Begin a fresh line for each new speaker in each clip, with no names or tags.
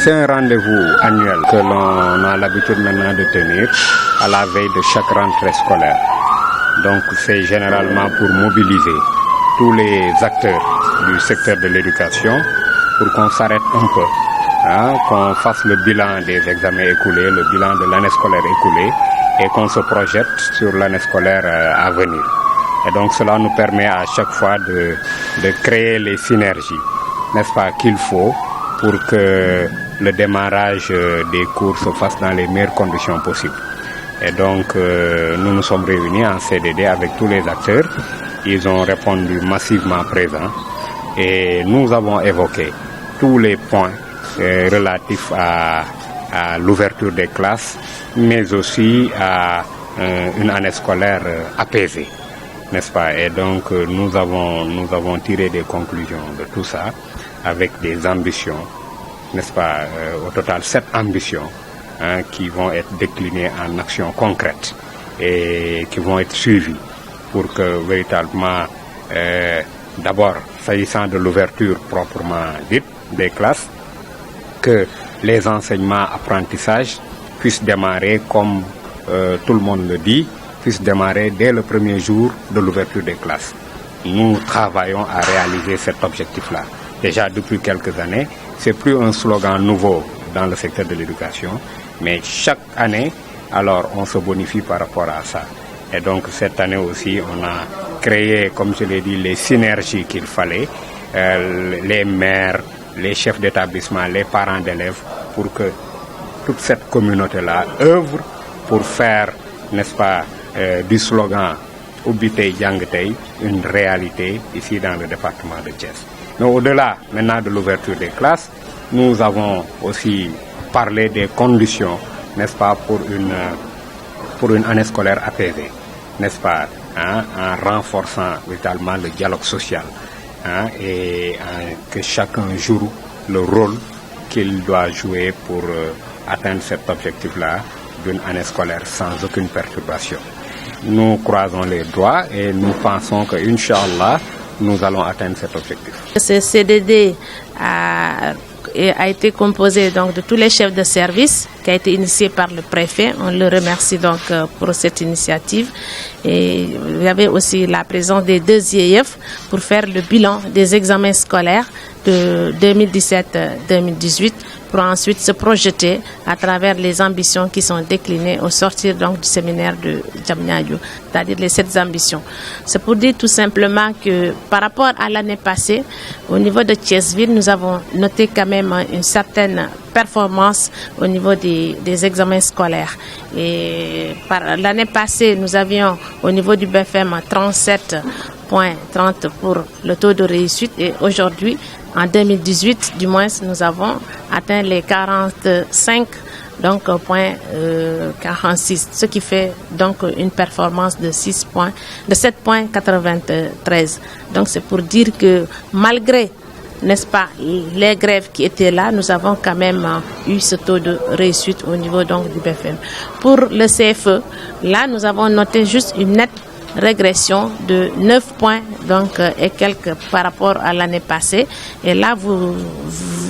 C'est un rendez-vous annuel que l'on a l'habitude maintenant de tenir à la veille de chaque rentrée scolaire. Donc c'est généralement pour mobiliser tous les acteurs du secteur de l'éducation pour qu'on s'arrête un peu, qu'on fasse le bilan des examens écoulés, le bilan de l'année scolaire écoulée et qu'on se projette sur l'année scolaire à venir. Et donc cela nous permet à chaque fois de créer les synergies, n'est-ce pas, qu'il faut pour que le démarrage des cours se fasse dans les meilleures conditions possibles. Et donc nous nous sommes réunis en CDD avec tous les acteurs. Ils ont répondu massivement présents et nous avons évoqué tous les points relatifs à l'ouverture des classes, mais aussi à une année scolaire apaisée, n'est-ce pas? Et donc nous avons tiré des conclusions de tout ça avec des ambitions, n'est-ce pas? Au total 7 ambitions qui vont être déclinées en actions concrètes et qui vont être suivies pour que véritablement, d'abord, s'agissant de l'ouverture proprement dite des classes, que les enseignements apprentissages puissent démarrer comme tout le monde le dit, puissent démarrer dès le premier jour de l'ouverture des classes. Nous travaillons à réaliser cet objectif-là. Déjà depuis quelques années, c'est plus un slogan nouveau dans le secteur de l'éducation, mais chaque année, alors on se bonifie par rapport à ça. Et donc cette année aussi, on a créé, comme je l'ai dit, les synergies qu'il fallait, les maires, les chefs d'établissement, les parents d'élèves, pour que toute cette communauté-là œuvre pour faire, n'est-ce pas, du slogan Ubitey Jangtey une réalité ici dans le département de Thiès. Mais au-delà maintenant de l'ouverture des classes, nous avons aussi parlé des conditions, n'est-ce pas, pour une année scolaire apaisée, n'est-ce pas, en renforçant véritablement le dialogue social et que chacun joue le rôle qu'il doit jouer pour atteindre cet objectif-là d'une année scolaire sans aucune perturbation. Nous croisons les doigts et nous pensons que, Inch'Allah, nous allons atteindre cet objectif.
Ce CDD a été composé donc de tous les chefs de service, qui a été initié par le préfet. On le remercie donc pour cette initiative. Et il y avait aussi la présence des 2 IEF pour faire le bilan des examens scolaires de 2017-2018 pour ensuite se projeter à travers les ambitions qui sont déclinées au sortir donc du séminaire de Diamniadio, c'est-à-dire les 7 ambitions. C'est pour dire tout simplement que par rapport à l'année passée, au niveau de Thiès-Ville, nous avons noté quand même une certaine performance au niveau des examens scolaires. Et par l'année passée, nous avions au niveau du BFM 37,30 pour le taux de réussite et aujourd'hui, en 2018, du moins, nous avons atteint les 45, donc point 46, ce qui fait donc une performance de 7,93. Donc c'est pour dire que malgré, n'est-ce pas, les grèves qui étaient là, nous avons quand même eu ce taux de réussite au niveau donc du BFM. Pour le CFE, là, nous avons noté juste une nette régression de 9 points donc, et quelques par rapport à l'année passée. Et là, vous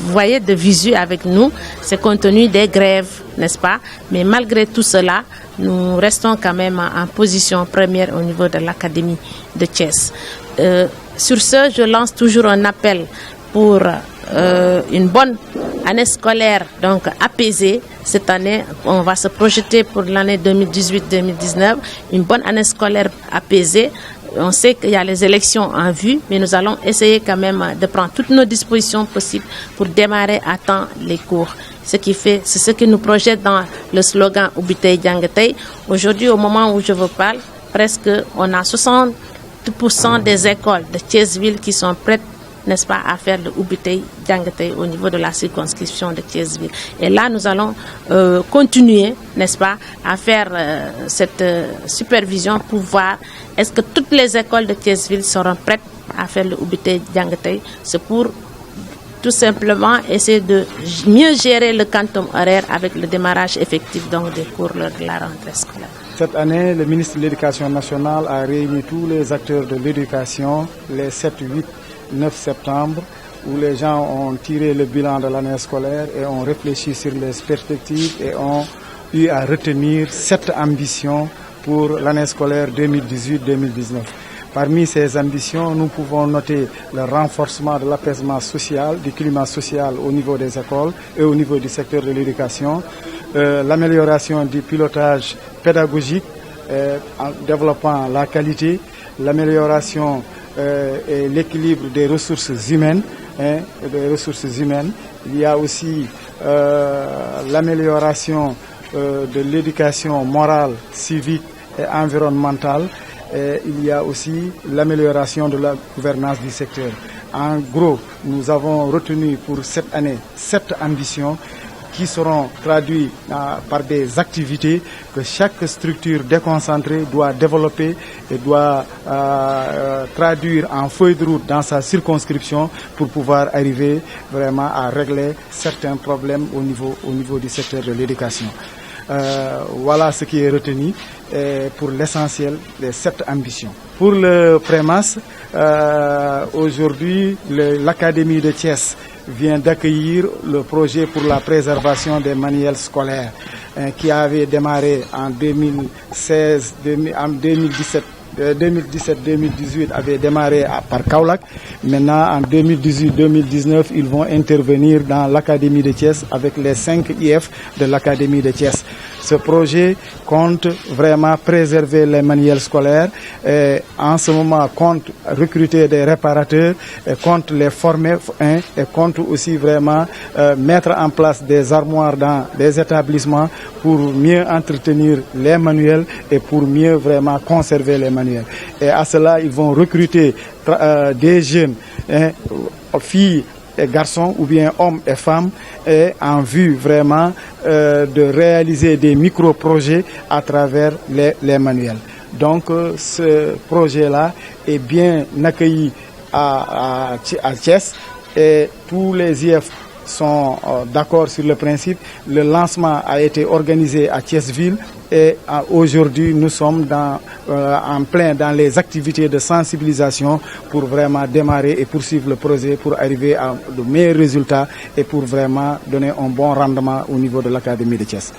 voyez de visu avec nous, c'est compte tenu des grèves, n'est-ce pas? Mais malgré tout cela, nous restons quand même en position première au niveau de l'Académie de Thiès. Sur ce, je lance toujours un appel pour une bonne année scolaire donc apaisée. Cette année, on va se projeter pour l'année 2018-2019, une bonne année scolaire apaisée. On sait qu'il y a les élections en vue, mais nous allons essayer quand même de prendre toutes nos dispositions possibles pour démarrer à temps les cours. Ce qui fait, c'est ce que nous projette dans le slogan Ubitey Jangtey. Aujourd'hui, au moment où je vous parle, presque on a 60% des écoles de Thiès-Ville qui sont prêtes, n'est-ce pas, à faire le Ubitey Jangtey au niveau de la circonscription de Thiès-Ville. Et là, nous allons continuer, n'est-ce pas, à faire cette supervision pour voir est-ce que toutes les écoles de Thiès-Ville seront prêtes à faire le Ubitey Jangtey. C'est pour tout simplement essayer de mieux gérer le quantum horaire avec le démarrage effectif donc des cours lors de la rentrée scolaire.
Cette année, le ministre de l'Éducation nationale a réuni tous les acteurs de l'éducation les 7, 8, 9 septembre où les gens ont tiré le bilan de l'année scolaire et ont réfléchi sur les perspectives et ont eu à retenir 7 ambitions pour l'année scolaire 2018-2019. Parmi ces ambitions, nous pouvons noter le renforcement de l'apaisement social, du climat social au niveau des écoles et au niveau du secteur de l'éducation, l'amélioration du pilotage pédagogique en développant la qualité, l'amélioration et l'équilibre des ressources humaines. Il y a aussi l'amélioration de l'éducation morale, civique et environnementale. Et il y a aussi l'amélioration de la gouvernance du secteur. En gros, nous avons retenu pour cette année 7 ambitions qui seront traduites par des activités que chaque structure déconcentrée doit développer et doit traduire en feuille de route dans sa circonscription pour pouvoir arriver vraiment à régler certains problèmes au niveau du secteur de l'éducation. Voilà ce qui est retenu pour l'essentiel des 7 ambitions. Pour le Prémas, aujourd'hui, l'Académie de Thiès vient d'accueillir le projet pour la préservation des manuels scolaires qui avait démarré en 2017-2018 avait démarré par Kaolack. Maintenant, en 2018-2019, ils vont intervenir dans l'Académie de Thiès avec les 5 IF de l'Académie de Thiès. Ce projet compte vraiment préserver les manuels scolaires et en ce moment compte recruter des réparateurs, et compte les former et compte aussi vraiment mettre en place des armoires dans des établissements pour mieux entretenir les manuels et pour mieux vraiment conserver les manuels. Et à cela, ils vont recruter des jeunes, filles et garçons ou bien hommes et femmes et en vue vraiment de réaliser des micro-projets à travers les manuels. Donc ce projet-là est bien accueilli à Thiès et tous les IF sont d'accord sur le principe. Le lancement a été organisé à Thiès-Ville et aujourd'hui nous sommes en plein dans les activités de sensibilisation pour vraiment démarrer et poursuivre le projet pour arriver à de meilleurs résultats et pour vraiment donner un bon rendement au niveau de l'Académie de Thiès.